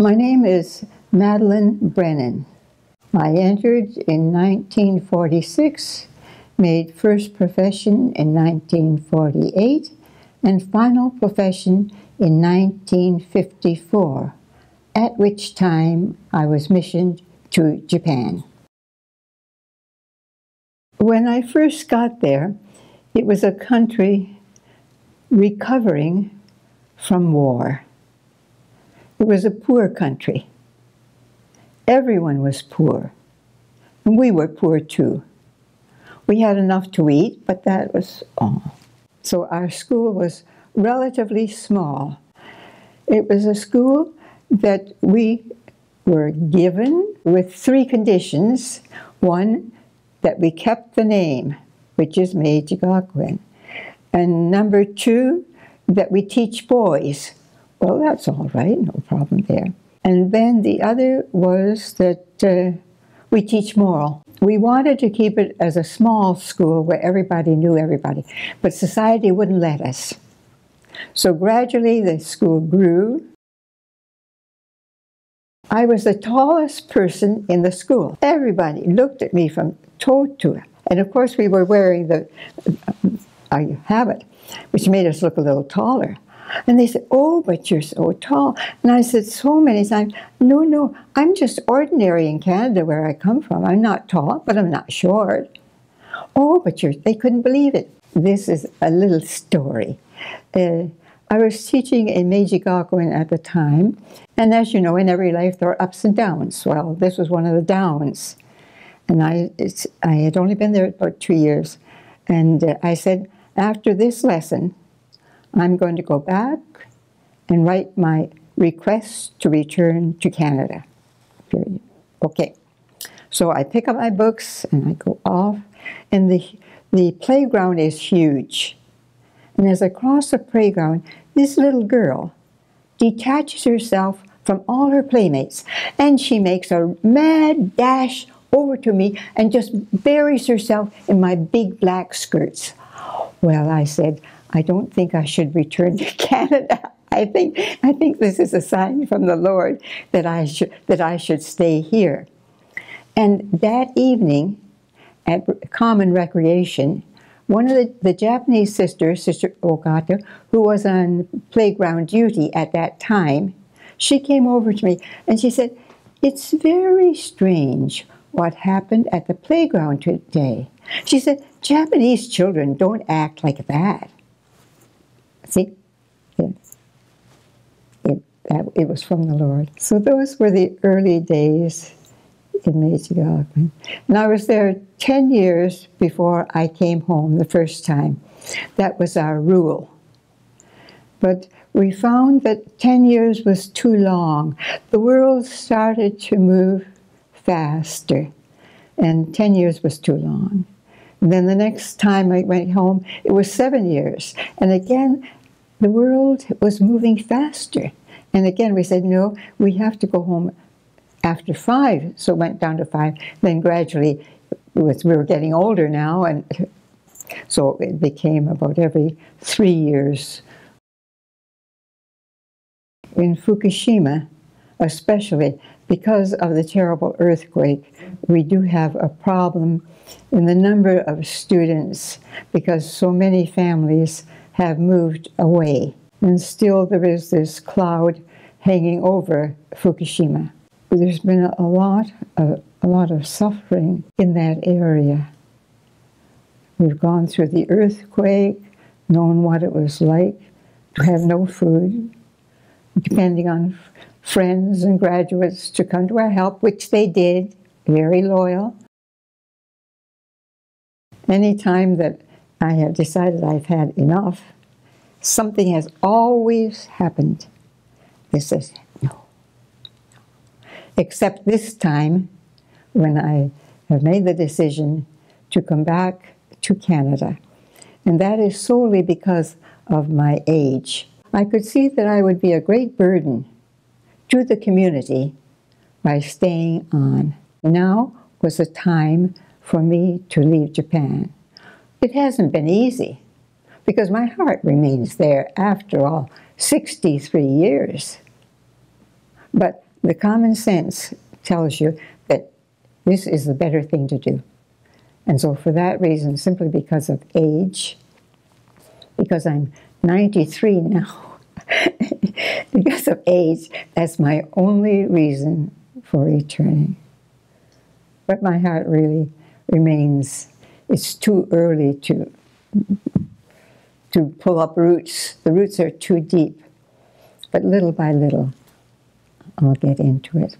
My name is Madelyn Brennan. I entered in 1946, made first profession in 1948, and final profession in 1954, at which time I was missioned to Japan. When I first got there, it was a country recovering from war. It was a poor country. Everyone was poor, and we were poor too. We had enough to eat, but that was all. So our school was relatively small. It was a school that we were given with 3 conditions. One, that we kept the name, which is Meiji Gakuen. And number 2, that we teach boys. Well, that's all right, no problem there. And then the other was that we teach moral. We wanted to keep it as a small school where everybody knew everybody, but society wouldn't let us. So gradually the school grew. I was the tallest person in the school. Everybody looked at me from toe to toe. And of course we were wearing the habit, which made us look a little taller. And they said, "Oh, but you're so tall." And I said so many times, no, I'm just ordinary in Canada where I come from. I'm not tall, but I'm not short. "Oh, but they couldn't believe it." This is a little story. I was teaching in Meiji Gakuen at the time, and as you know, in every life there are ups and downs. Well, this was one of the downs. And I had only been there about 2 years. And I said, after this lesson, I'm going to go back and write my request to return to Canada. Period. Okay. So I pick up my books and I go off, and the playground is huge. And as I cross the playground, this little girl detaches herself from all her playmates, and she makes a mad dash over to me and just buries herself in my big black skirts. Well, I said, I don't think I should return to Canada. I think this is a sign from the Lord that I should stay here. And that evening, at Common Recreation, one of the Japanese sisters, Sister Ogata, who was on playground duty at that time, she came over to me and she said, "It's very strange what happened at the playground today." She said, "Japanese children don't act like that." See? It was from the Lord. So those were the early days in Meiji Gakuen. And I was there 10 years before I came home the first time. That was our rule. But we found that 10 years was too long. The world started to move faster, and 10 years was too long. And then the next time I went home, it was 7 years. And again, the world was moving faster. And again, we said, no, we have to go home after 5. So it went down to 5. Then gradually, we were getting older now, and so it became about every 3 years. In Fukushima, especially, because of the terrible earthquake, we do have a problem in the number of students because so many families have moved away. And still there is this cloud hanging over Fukushima. There's been a lot of suffering in that area. We've gone through the earthquake, known what it was like to have no food, depending on friends and graduates to come to our help, which they did, very loyal. Any time that I have decided I've had enough, something has always happened. They says, no. Except this time, when I have made the decision to come back to Canada. And that is solely because of my age. I could see that I would be a great burden to the community by staying on. Now was the time for me to leave Japan. It hasn't been easy, because my heart remains there after all 63 years. But the common sense tells you that this is the better thing to do. And so for that reason, simply because of age, because I'm 93 now, because of age, that's my only reason for returning. But my heart really remains, it's too early to pull up roots. The roots are too deep. But little by little, I'll get into it.